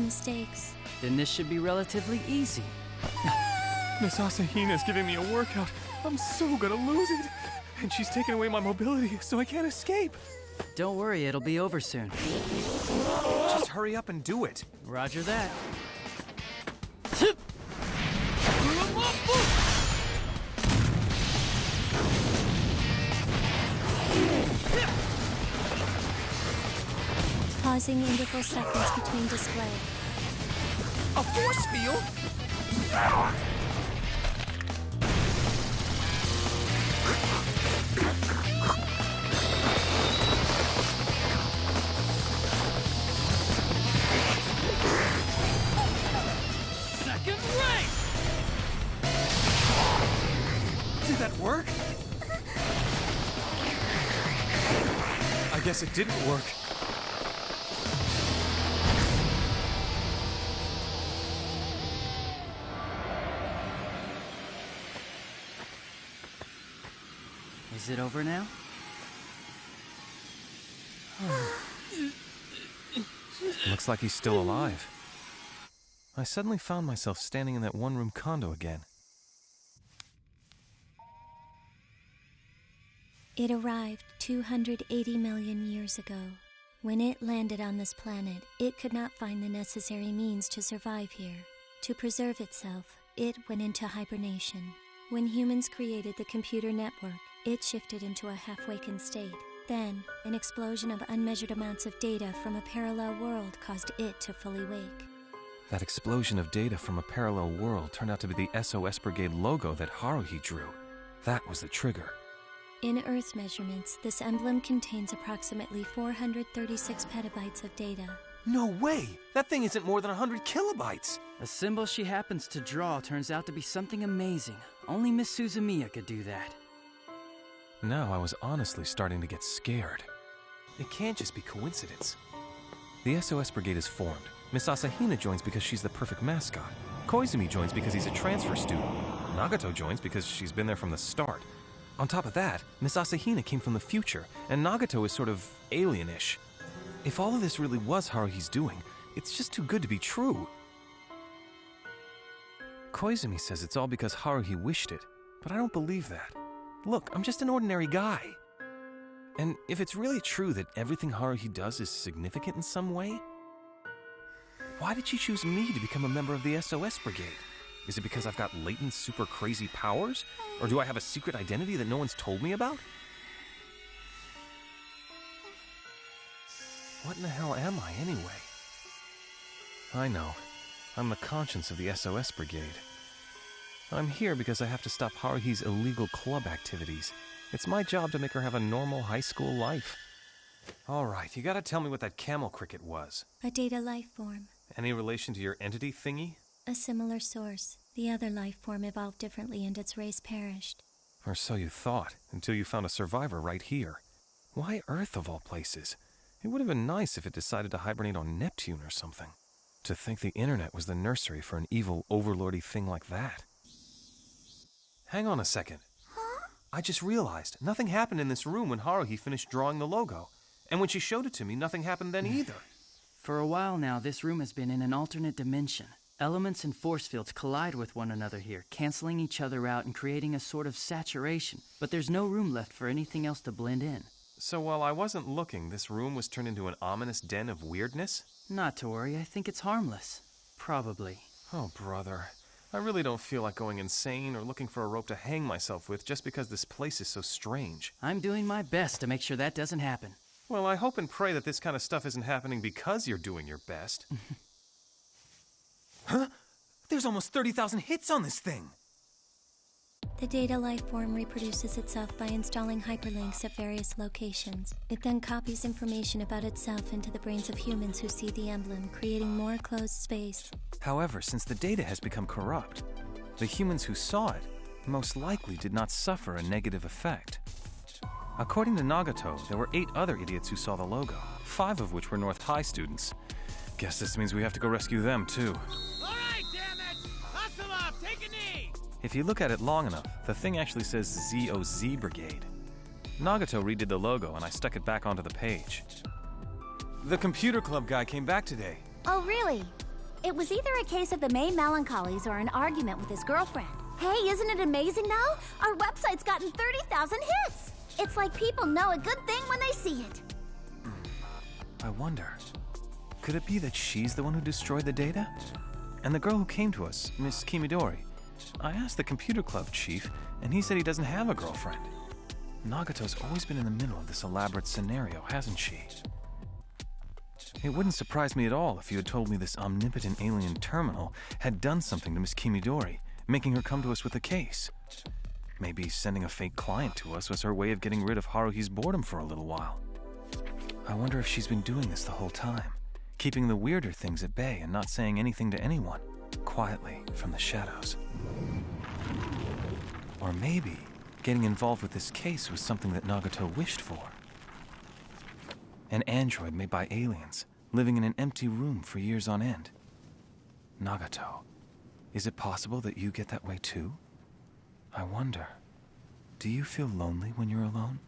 mistakes. Then this should be relatively easy. Miss Asahina's giving me a workout. I'm so gonna lose it. And she's taking away my mobility, so I can't escape. Don't worry, it'll be over soon. Just hurry up and do it. Roger that. Pausing interval seconds between display. A force field? Second rank! Did that work? I guess it didn't work. Is it over now? Looks like he's still alive. I suddenly found myself standing in that one-room condo again. It arrived 280 million years ago. When it landed on this planet, it could not find the necessary means to survive here. To preserve itself, it went into hibernation. When humans created the computer network, it shifted into a half-wakened state. Then, an explosion of unmeasured amounts of data from a parallel world caused it to fully wake. That explosion of data from a parallel world turned out to be the SOS Brigade logo that Haruhi drew. That was the trigger. In Earth measurements, this emblem contains approximately 436 petabytes of data. No way! That thing isn't more than 100 kilobytes! A symbol she happens to draw turns out to be something amazing. Only Miss Suzumiya could do that. Now I was honestly starting to get scared. It can't just be coincidence. The SOS Brigade is formed. Miss Asahina joins because she's the perfect mascot. Koizumi joins because he's a transfer student. Nagato joins because she's been there from the start. On top of that, Miss Asahina came from the future, and Nagato is sort of alienish. If all of this really was Haruhi's doing, it's just too good to be true. Koizumi says it's all because Haruhi wished it, but I don't believe that. Look, I'm just an ordinary guy. And if it's really true that everything Haruhi does is significant in some way, why did she choose me to become a member of the SOS Brigade? Is it because I've got latent super crazy powers? Or do I have a secret identity that no one's told me about? What in the hell am I anyway? I know. I'm the conscience of the SOS Brigade. I'm here because I have to stop Haruhi's illegal club activities. It's my job to make her have a normal high school life. All right, you gotta tell me what that camel cricket was. A data life form. Any relation to your entity thingy? A similar source. The other life form evolved differently and its race perished. Or so you thought, until you found a survivor right here. Why Earth of all places? It would have been nice if it decided to hibernate on Neptune or something. To think the internet was the nursery for an evil overlordy thing like that. Hang on a second. Huh? I just realized nothing happened in this room when Haruhi finished drawing the logo. And when she showed it to me, nothing happened then either. For a while now, this room has been in an alternate dimension. Elements and force fields collide with one another here, canceling each other out and creating a sort of saturation. But there's no room left for anything else to blend in. So while I wasn't looking, this room was turned into an ominous den of weirdness? Not to worry, I think it's harmless. Probably. Oh, brother. I really don't feel like going insane or looking for a rope to hang myself with just because this place is so strange. I'm doing my best to make sure that doesn't happen. Well, I hope and pray that this kind of stuff isn't happening because you're doing your best. Huh? There's almost 30,000 hits on this thing! The data life form reproduces itself by installing hyperlinks at various locations. It then copies information about itself into the brains of humans who see the emblem, creating more closed space. However, since the data has become corrupt, the humans who saw it most likely did not suffer a negative effect. According to Nagato, there were 8 other idiots who saw the logo, 5 of which were North High students. Guess this means we have to go rescue them, too. All right, damn it! Hustle up! Take a knee! If you look at it long enough, the thing actually says ZOZ Brigade. Nagato redid the logo and I stuck it back onto the page. The computer club guy came back today. Oh, really? It was either a case of the May melancholies or an argument with his girlfriend. Hey, isn't it amazing though? Our website's gotten 30,000 hits! It's like people know a good thing when they see it. I wonder, could it be that she's the one who destroyed the data? And the girl who came to us, Miss Kimidori, I asked the computer club chief, and he said he doesn't have a girlfriend. Nagato's always been in the middle of this elaborate scenario, hasn't she? It wouldn't surprise me at all if you had told me this omnipotent alien terminal had done something to Miss Kimidori, making her come to us with a case. Maybe sending a fake client to us was her way of getting rid of Haruhi's boredom for a little while. I wonder if she's been doing this the whole time, keeping the weirder things at bay and not saying anything to anyone, quietly from the shadows. Or maybe getting involved with this case was something that Nagato wished for. An android made by aliens, living in an empty room for years on end. Nagato, is it possible that you get that way too? I wonder, do you feel lonely when you're alone?